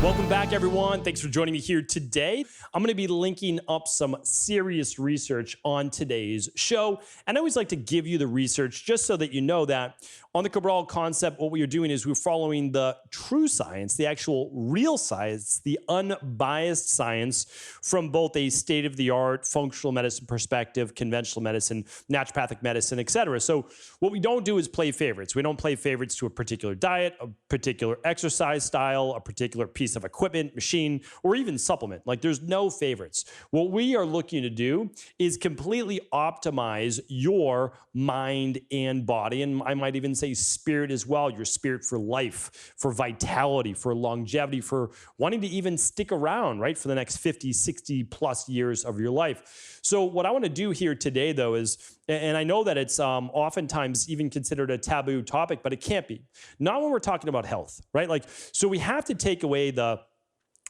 Welcome back, everyone. Thanks for joining me here today. I'm going to be linking up some serious research on today's show. And I always like to give you the research just so that you know that on the Cabral concept, what we are doing is we're following the true science, the actual real science, the unbiased science from both a state-of-the-art functional medicine perspective, conventional medicine, naturopathic medicine, etc. So what we don't do is play favorites. We don't play favorites to a particular diet, a particular exercise style, a particular piece of equipment, machine, or even supplement. Like there's no favorites. What we are looking to do is completely optimize your mind and body, and I might even say spirit as well, your spirit for life, for vitality, for longevity, for wanting to even stick around, right, for the next 50, 60 plus years of your life. So what I want to do here today, though, is, and I know that it's oftentimes even considered a taboo topic, but it can't be. Not when we're talking about health, right? Like, so we have to take away the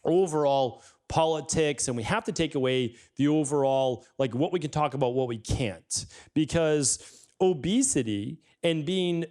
overall politics, and we have to take away the overall, like what we can talk about, what we can't, because obesity and being,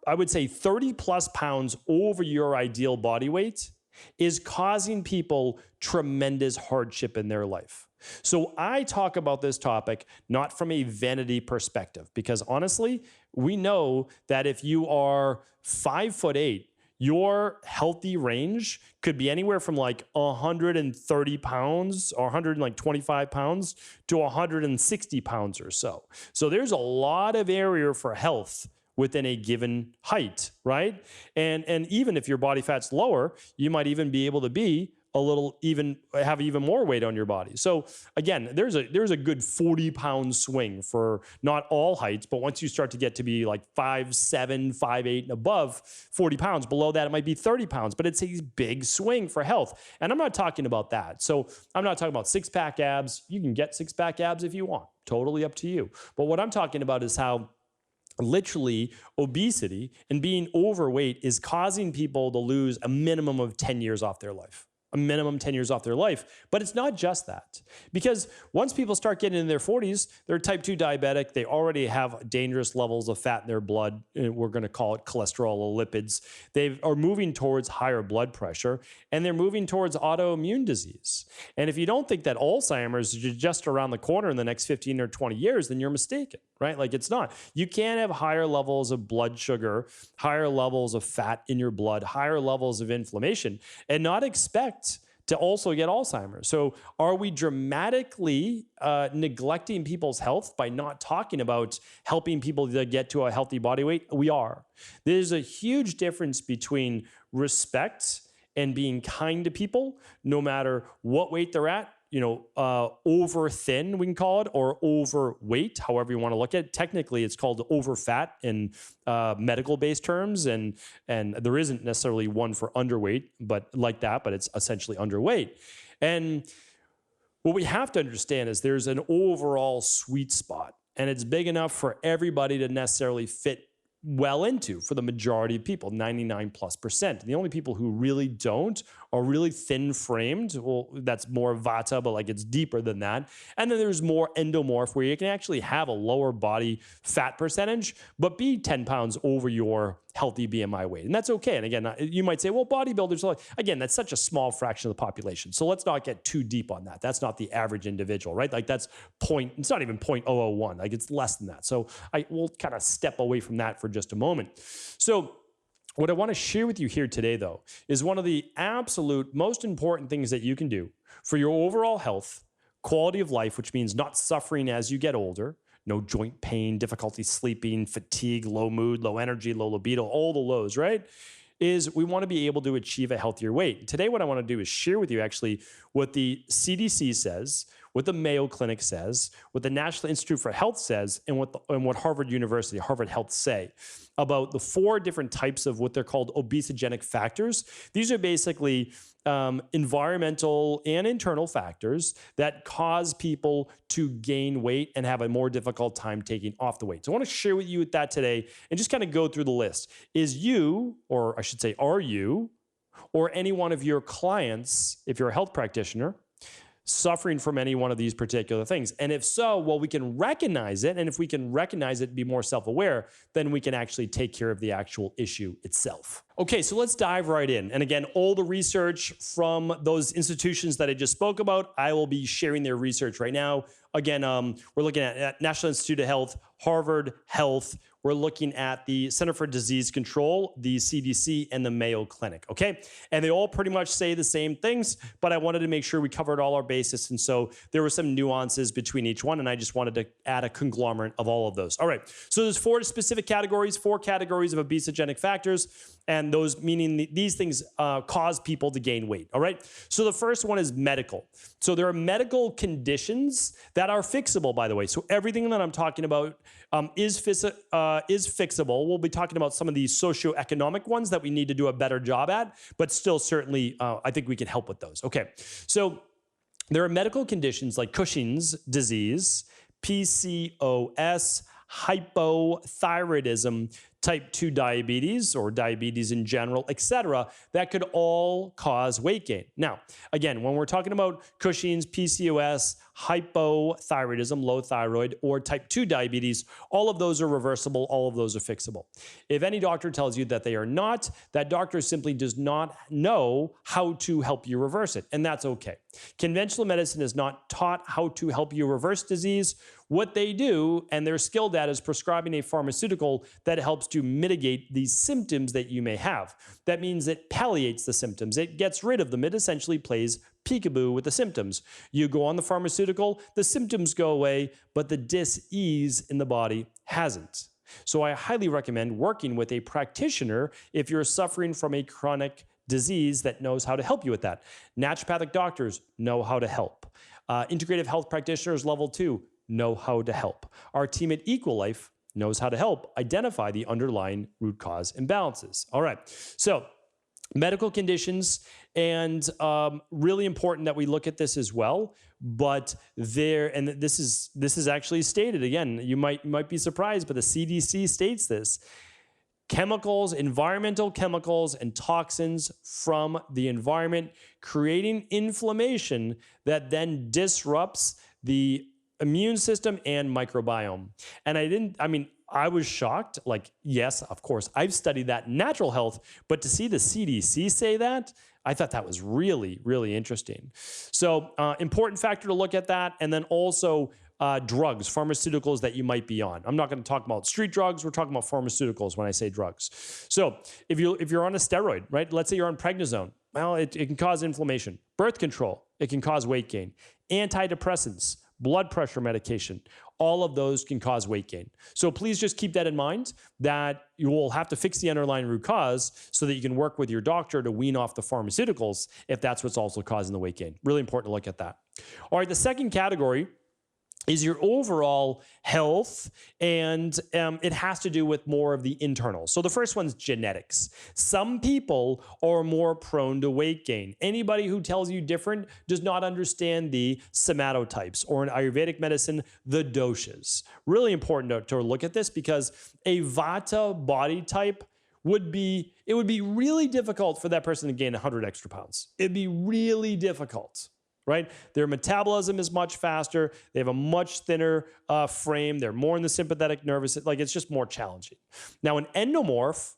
I would say 30 plus pounds over your ideal body weight is causing people tremendous hardship in their life. So I talk about this topic not from a vanity perspective, because honestly, we know that if you are 5'8", your healthy range could be anywhere from like 130 pounds or 125 pounds to 160 pounds or so. So there's a lot of area for health within a given height, right? And even if your body fat's lower, you might even be able to be a little, even have even more weight on your body. So again, there's a good 40-pound swing for not all heights, but once you start to get to be like 5'7", 5'8", and above 40 pounds, below that it might be 30 pounds, but it's a big swing for health. And I'm not talking about that. So I'm not talking about six-pack abs. You can get six-pack abs if you want, totally up to you. But what I'm talking about is how literally obesity and being overweight is causing people to lose a minimum of 10 years off their life. A minimum 10 years off their life. But it's not just that. Because once people start getting in their 40s, they're type 2 diabetic. They already have dangerous levels of fat in their blood. We're going to call it cholesterol or lipids. They are moving towards higher blood pressure, and they're moving towards autoimmune disease. And if you don't think that Alzheimer's is just around the corner in the next 15 or 20 years, then you're mistaken, right? Like it's not. You can have higher levels of blood sugar, higher levels of fat in your blood, higher levels of inflammation, and not expect to also get Alzheimer's. So are we dramatically neglecting people's health by not talking about helping people to get to a healthy body weight? We are. There's a huge difference between respect and being kind to people, no matter what weight they're at. You know, over thin, we can call it, or overweight, however you want to look at it. Technically, it's called over fat in medical-based terms, and there isn't necessarily one for underweight, but like that, but it's essentially underweight. And what we have to understand is there's an overall sweet spot, and it's big enough for everybody to necessarily fit well into for the majority of people, 99+%. The only people who really don't are really thin framed. Well, that's more vata, but like it's deeper than that. And then there's more endomorph, where you can actually have a lower body fat percentage, but be 10 pounds over your healthy BMI weight. And that's okay. And again, you might say, well, bodybuilders, again, that's such a small fraction of the population. So let's not get too deep on that. That's not the average individual, right? Like that's it's not even 0.001. Like it's less than that. So we'll kind of step away from that for just a moment. So what I want to share with you here today, though, is one of the absolute most important things that you can do for your overall health, quality of life, which means not suffering as you get older, no joint pain, difficulty sleeping, fatigue, low mood, low energy, low libido, all the lows, right? Is we want to be able to achieve a healthier weight. Today, what I want to do is share with you actually what the CDC says, what the Mayo Clinic says, what the National Institute for Health says, and what Harvard University, Harvard Health say about the 4 different types of what they're called obesogenic factors. These are basically environmental and internal factors that cause people to gain weight and have a more difficult time taking off the weight. So I want to share with you that today and just kind of go through the list. Is you, or I should say, are you, or any one of your clients, if you're a health practitioner, suffering from any one of these particular things? And if so, well, we can recognize it. And if we can recognize it and be more self-aware, then we can actually take care of the actual issue itself. Okay, so let's dive right in. And again, all the research from those institutions that I just spoke about, I will be sharing their research right now. Again, we're looking at National Institute of Health, Harvard Health. We're looking at the Center for Disease Control, the CDC, and the Mayo Clinic, okay? And they all pretty much say the same things, but I wanted to make sure we covered all our bases, and so there were some nuances between each one, and I just wanted to add a conglomerate of all of those. All right, so there's four specific categories, four categories of obesogenic factors, and those meaning these things cause people to gain weight, all right? So the first one is medical. So there are medical conditions that are fixable, by the way. So everything that I'm talking about is fixable. We'll be talking about some of these socioeconomic ones that we need to do a better job at, but still certainly I think we can help with those. Okay, so there are medical conditions like Cushing's disease, PCOS, hypothyroidism, type 2 diabetes or diabetes in general, etc., that could all cause weight gain. Now, again, when we're talking about Cushing's, PCOS, hypothyroidism, low thyroid, or type 2 diabetes, all of those are reversible, all of those are fixable. If any doctor tells you that they are not, that doctor simply does not know how to help you reverse it, and that's okay. Conventional medicine is not taught how to help you reverse disease. What they do, and they're skilled at, is prescribing a pharmaceutical that helps to mitigate these symptoms that you may have. That means it palliates the symptoms. It gets rid of them. It essentially plays peekaboo with the symptoms. You go on the pharmaceutical, the symptoms go away, but the dis-ease in the body hasn't. So I highly recommend working with a practitioner if you're suffering from a chronic disease that knows how to help you with that. Naturopathic doctors know how to help. Integrative health practitioners level 2 know how to help. Our team at Equalife knows how to help identify the underlying root cause imbalances. All right, so medical conditions, and really important that we look at this as well. But this is actually stated again. You might be surprised, but the CDC states this. Chemicals, environmental chemicals and toxins from the environment, creating inflammation that then disrupts the immune system and microbiome. And I was shocked. Like, yes, of course, I've studied that in natural health, but to see the CDC say that, I thought that was really, really interesting. So important factor to look at that. And then also drugs, pharmaceuticals that you might be on. I'm not going to talk about street drugs. We're talking about pharmaceuticals when I say drugs. So if you're on a steroid, right? Let's say you're on prednisone. Well, it can cause inflammation. Birth control, it can cause weight gain. Antidepressants, blood pressure medication, all of those can cause weight gain. So please just keep that in mind, that you will have to fix the underlying root cause so that you can work with your doctor to wean off the pharmaceuticals if that's what's also causing the weight gain. Really important to look at that. All right, the second category is your overall health, and it has to do with more of the internal. So the first one's genetics. Some people are more prone to weight gain. Anybody who tells you different does not understand the somatotypes, or in Ayurvedic medicine, the doshas. Really important to look at this, because a Vata body type would be really difficult for that person to gain 100 extra pounds. It'd be really difficult. Right? Their metabolism is much faster. They have a much thinner frame. They're more in the sympathetic nervous. Like, it's just more challenging. Now, an endomorph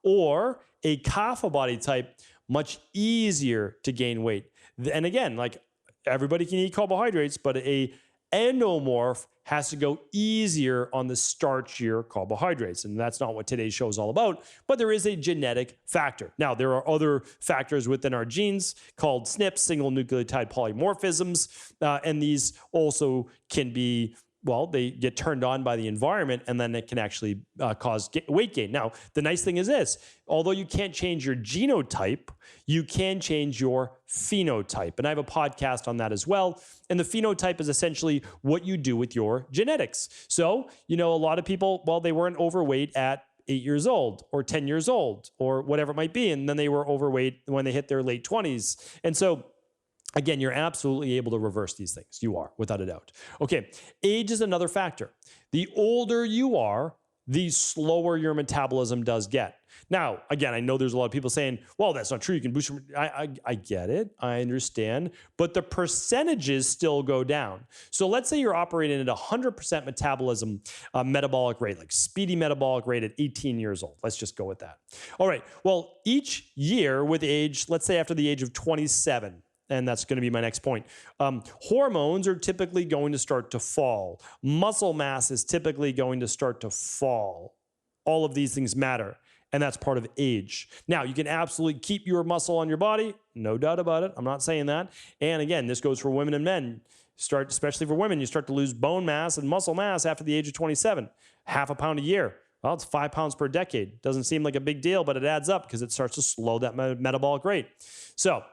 or a kapha body type, much easier to gain weight. And again, like, everybody can eat carbohydrates, but a endomorph has to go easier on the starchier carbohydrates. And that's not what today's show is all about, but there is a genetic factor. Now, there are other factors within our genes called SNPs, single nucleotide polymorphisms, and these also can be, well, they get turned on by the environment, and then it can actually cause weight gain. Now, the nice thing is this: although you can't change your genotype, you can change your phenotype. And I have a podcast on that as well. And the phenotype is essentially what you do with your genetics. So, a lot of people, well, they weren't overweight at 8 years old or 10 years old or whatever it might be. And then they were overweight when they hit their late 20s. And so, again, you're absolutely able to reverse these things. You are, without a doubt. Okay, age is another factor. The older you are, the slower your metabolism does get. Now, again, I know there's a lot of people saying, well, that's not true. You can boost your, I get it. I understand. But the percentages still go down. So let's say you're operating at 100% metabolism, metabolic rate, like speedy metabolic rate at 18 years old. Let's just go with that. All right. Well, each year with age, let's say after the age of 27, and that's going to be my next point. Hormones are typically going to start to fall. Muscle mass is typically going to start to fall. All of these things matter, and that's part of age. Now, you can absolutely keep your muscle on your body, no doubt about it. I'm not saying that. And again, this goes for women and men. Especially for women, you start to lose bone mass and muscle mass after the age of 27, half a pound a year. Well, it's 5 pounds per decade. Doesn't seem like a big deal, but it adds up because it starts to slow that metabolic rate. So,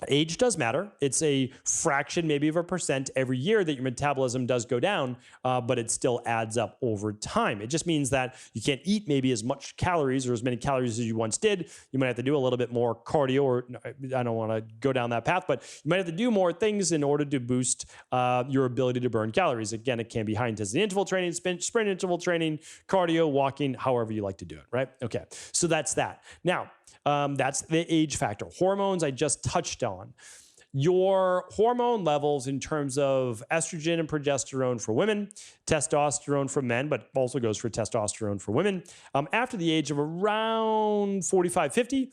age does matter. It's a fraction, maybe of a percent every year that your metabolism does go down, but it still adds up over time. It just means that you can't eat maybe as much calories or as many calories as you once did. You might have to do a little bit more cardio, or I don't want to go down that path, but you might have to do more things in order to boost your ability to burn calories. Again, it can be high intensity interval training, sprint interval training, cardio, walking, however you like to do it, right? Okay, so that's that. Now, that's the age factor. Hormones, I just touched on. Your hormone levels in terms of estrogen and progesterone for women, testosterone for men, but also goes for testosterone for women. After the age of around 45, 50,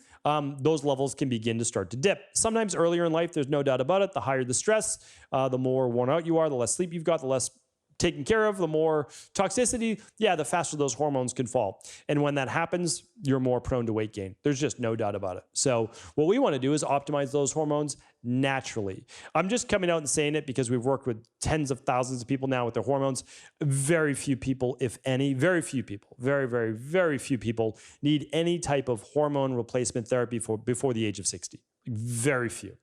those levels can begin to start to dip. Sometimes earlier in life, there's no doubt about it. The higher the stress, the more worn out you are, the less sleep you've got, the less taken care of, the more toxicity, the faster those hormones can fall. And when that happens, you're more prone to weight gain. There's just no doubt about it. So what we want to do is optimize those hormones naturally. I'm just coming out and saying it because we've worked with tens of thousands of people now with their hormones. Very few people, if any, very few people, very, very, very few people need any type of hormone replacement therapy before the age of 60. Very few.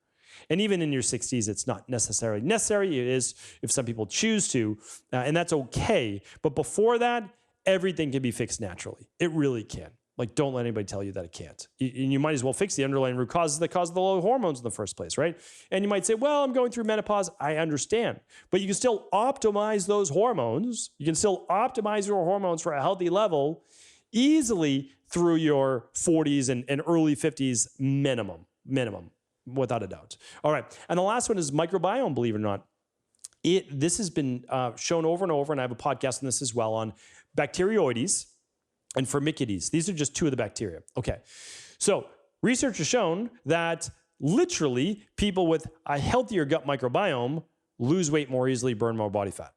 And even in your 60s, it's not necessarily necessary. It is if some people choose to, and that's okay. But before that, everything can be fixed naturally. It really can. Like, don't let anybody tell you that it can't. You might as well fix the underlying root causes that cause the low hormones in the first place, right? And you might say, well, I'm going through menopause. I understand. But you can still optimize those hormones. You can still optimize your hormones for a healthy level easily through your 40s and early 50s minimum. Without a doubt. All right. And the last one is microbiome, believe it or not. This has been shown over and over, and I have a podcast on this as well, on Bacteroides and Firmicutes. These are just two of the bacteria. Okay. So research has shown that literally people with a healthier gut microbiome lose weight more easily, burn more body fat.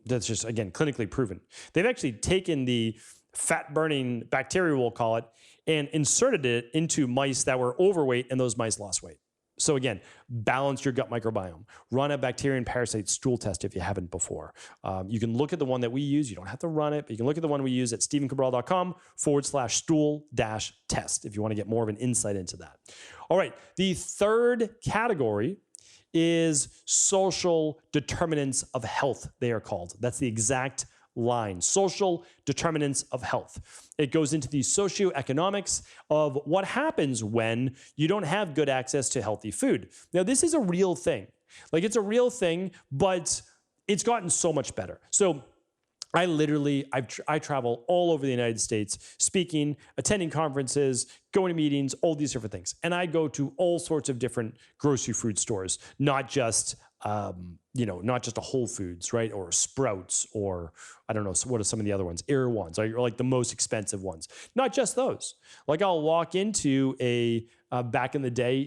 That's just, again, clinically proven. They've actually taken the fat-burning bacteria, we'll call it, and inserted it into mice that were overweight, and those mice lost weight. So again, balance your gut microbiome. Run a bacteria and parasite stool test if you haven't before. You can look at the one that we use. You don't have to run it, but you can look at the one we use at stephencabral.com/stool-test if you want to get more of an insight into that. All right, the third category is social determinants of health, they are called. That's the exact line, social determinants of health. It goes into the socioeconomics of what happens when you don't have good access to healthy food. Now, this is a real thing. Like, it's a real thing, but it's gotten so much better. So I travel all over the United States, speaking, attending conferences, going to meetings, all these different things. And I go to all sorts of different grocery food stores, not just not just a Whole Foods, right? Or Sprouts, or I don't know, so what are some of the other ones? Erewhon's, or like the most expensive ones. Not just those. Like, I'll walk into back in the day,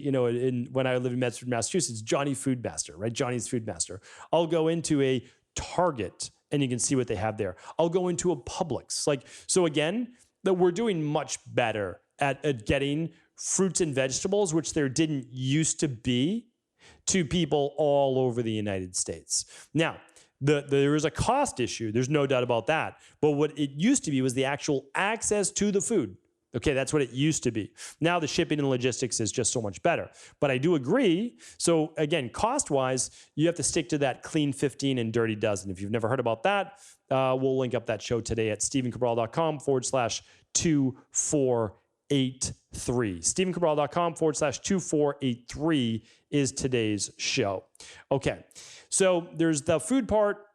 when I lived in Medford, Massachusetts, Johnny Foodmaster, right? Johnny's Foodmaster. I'll go into a Target and you can see what they have there. I'll go into a Publix. So again, that we're doing much better at getting fruits and vegetables, which there didn't used to be, to people all over the United States. Now, there is a cost issue. There's no doubt about that. But what it used to be was the actual access to the food. Okay, that's what it used to be. Now the shipping and logistics is just so much better. But I do agree. So again, cost-wise, you have to stick to that clean 15 and dirty dozen. If you've never heard about that, we'll link up that show today at stephencabral.com/2483. stephencabral.com/2483 is today's show. Okay, so there's the food part.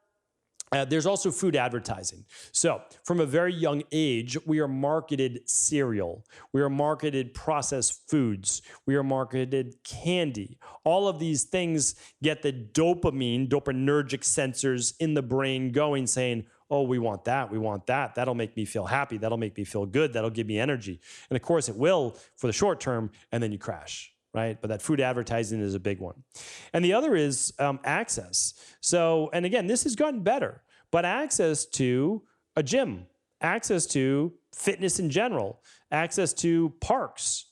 There's also food advertising. So from a very young age, we are marketed cereal. We are marketed processed foods. We are marketed candy. All of these things get the dopaminergic sensors in the brain going, saying, oh, we want that. We want that. That'll make me feel happy. That'll make me feel good. That'll give me energy. And of course it will for the short term, and then you crash. Right? But that food advertising is a big one. And the other is access. So, and again, this has gotten better, but access to a gym, access to fitness in general, access to parks.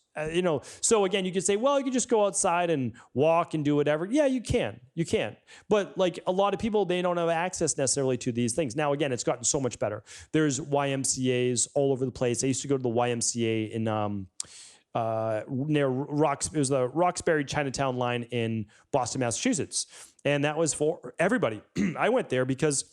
So again, you could say, well, you can just go outside and walk and do whatever. Yeah, you can. But like a lot of people, they don't have access necessarily to these things. Now, again, it's gotten so much better. There's YMCAs all over the place. I used to go to the YMCA in near it was the Roxbury Chinatown line in Boston, Massachusetts. And that was for everybody. I went there because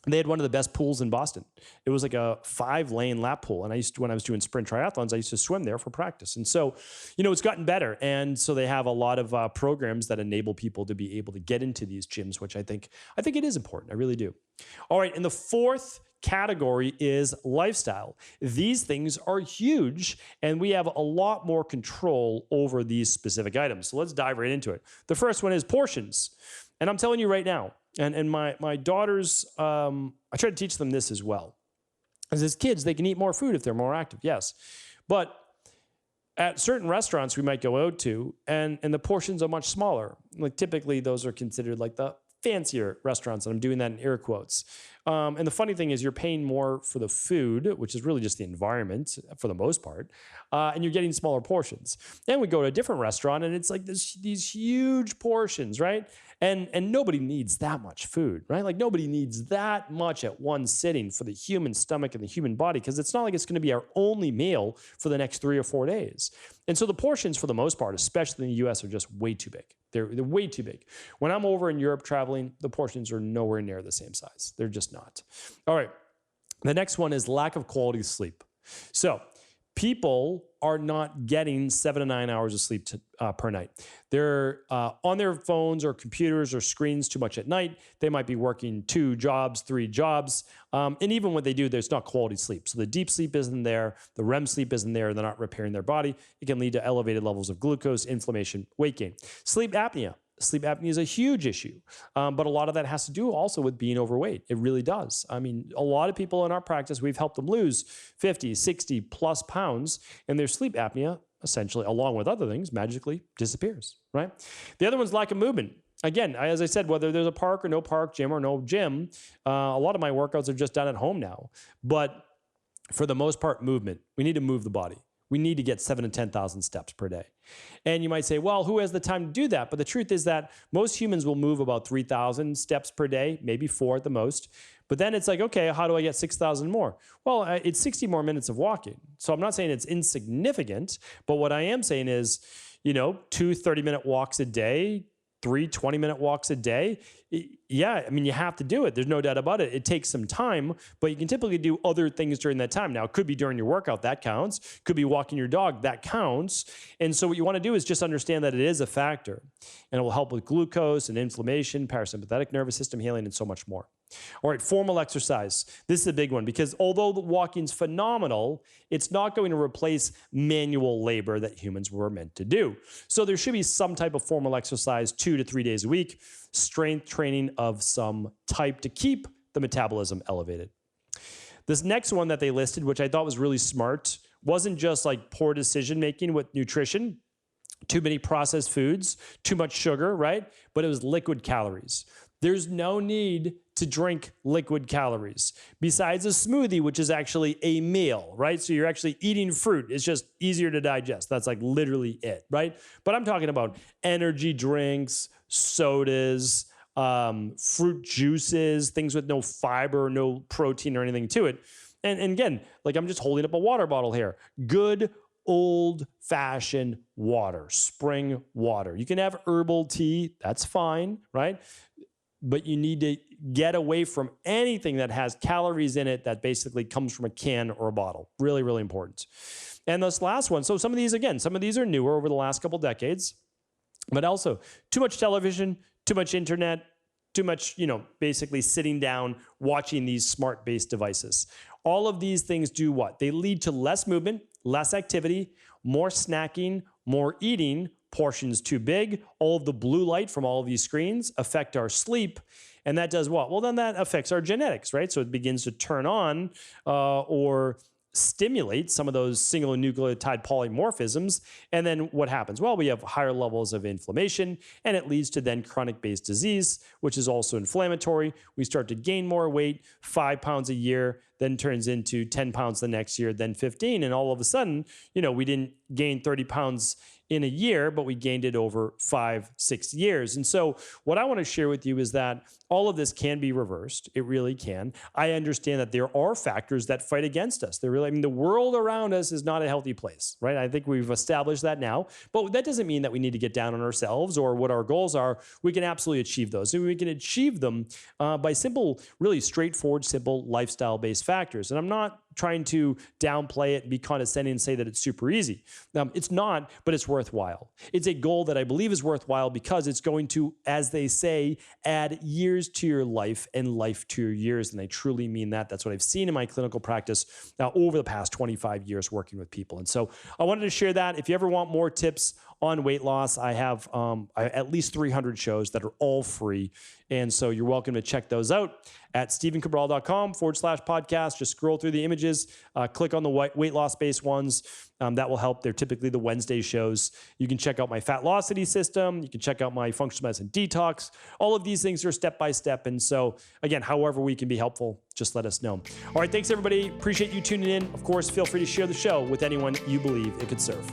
they had one of the best pools in Boston. It was like a 5-lane lap pool. And when I was doing sprint triathlons, I used to swim there for practice. And so, it's gotten better. And so they have a lot of programs that enable people to be able to get into these gyms, which I think it is important. I really do. All right. And the fourth category is lifestyle. These things are huge, and we have a lot more control over these specific items. So let's dive right into it. The first one is portions. And I'm telling you right now, and my daughters, I try to teach them this as well. As kids, they can eat more food if they're more active, yes. But at certain restaurants we might go out to, and the portions are much smaller. Like typically those are considered like the fancier restaurants, and I'm doing that in air quotes. And the funny thing is you're paying more for the food, which is really just the environment for the most part, and you're getting smaller portions. Then we go to a different restaurant, and it's like these huge portions, right? And nobody needs that much food, right? Like nobody needs that much at one sitting for the human stomach and the human body, because it's not like it's going to be our only meal for the next 3 or 4 days. And so the portions for the most part, especially in the US, are just way too big. They're way too big. When I'm over in Europe traveling, the portions are nowhere near the same size. They're just not. All right. The next one is lack of quality sleep. So people are not getting 7 to 9 hours of sleep per night. They're on their phones or computers or screens too much at night. They might be working 2 jobs, 3 jobs. And even when they do, there's not quality sleep. So the deep sleep isn't there. The REM sleep isn't there. They're not repairing their body. It can lead to elevated levels of glucose, inflammation, weight gain. Sleep apnea. Sleep apnea is a huge issue, but a lot of that has to do also with being overweight. It really does. I mean, a lot of people in our practice, we've helped them lose 50, 60 plus pounds, and their sleep apnea, essentially, along with other things, magically disappears, right? The other one's lack of movement. Again, as I said, whether there's a park or no park, gym or no gym, a lot of my workouts are just done at home now. But for the most part, movement. We need to move the body. We need to get 7,000 to 10,000 steps per day. And you might say, well, who has the time to do that? But the truth is that most humans will move about 3,000 steps per day, maybe 4 at the most. But then it's like, okay, how do I get 6,000 more? Well, it's 60 more minutes of walking. So I'm not saying it's insignificant, but what I am saying is, 2 30-minute walks a day, 3 20-minute walks a day. Yeah, I mean, you have to do it. There's no doubt about it. It takes some time, but you can typically do other things during that time. Now, it could be during your workout. That counts. Could be walking your dog. That counts. And so what you want to do is just understand that it is a factor, and it will help with glucose and inflammation, parasympathetic nervous system healing, and so much more. All right, formal exercise. This is a big one because although the walking's phenomenal, it's not going to replace manual labor that humans were meant to do. So there should be some type of formal exercise 2 to 3 days a week, strength training of some type to keep the metabolism elevated. This next one that they listed, which I thought was really smart, wasn't just like poor decision-making with nutrition, too many processed foods, too much sugar, right? But it was liquid calories. There's no need to drink liquid calories besides a smoothie, which is actually a meal, right? So you're actually eating fruit. It's just easier to digest. That's like literally it, right? But I'm talking about energy drinks, sodas, fruit juices, things with no fiber, no protein or anything to it. And again, like I'm just holding up a water bottle here. Good old-fashioned water, spring water. You can have herbal tea. That's fine, right? But you need to get away from anything that has calories in it that basically comes from a can or a bottle. Really, really important. And this last one, so some of these are newer over the last couple decades, but also too much television, too much internet, too much, basically sitting down, watching these smart-based devices. All of these things do what? They lead to less movement, less activity, more snacking, more eating, portions too big. All of the blue light from all of these screens affect our sleep. And that does what? Well, then that affects our genetics, right? So it begins to turn on or stimulate some of those single nucleotide polymorphisms. And then what happens? Well, we have higher levels of inflammation, and it leads to then chronic-based disease, which is also inflammatory. We start to gain more weight, 5 pounds a year, then turns into 10 pounds the next year, then 15. And all of a sudden, we didn't gain 30 pounds in a year, but we gained it over 5-6 years. And so what I want to share with you is that all of this can be reversed. It really can. I understand that there are factors that fight against us. The world around us is not a healthy place, right? I think we've established that now, but that doesn't mean that we need to get down on ourselves or what our goals are. We can absolutely achieve those. And we can achieve them by simple, really straightforward, simple lifestyle-based factors. And I'm not trying to downplay it and be condescending and say that it's super easy. It's not, but it's worthwhile. It's a goal that I believe is worthwhile because it's going to, as they say, add years to your life and life to your years. And I truly mean that. That's what I've seen in my clinical practice over the past 25 years working with people. And so I wanted to share that. If you ever want more tips on weight loss, I have at least 300 shows that are all free. And so you're welcome to check those out at stephencabral.com/podcast. Just scroll through the images, click on the weight loss based ones. That will help. They're typically the Wednesday shows. You can check out my Fatlocity system. You can check out my functional medicine detox. All of these things are step by step. And so again, however we can be helpful, just let us know. All right. Thanks everybody. Appreciate you tuning in. Of course, feel free to share the show with anyone you believe it could serve.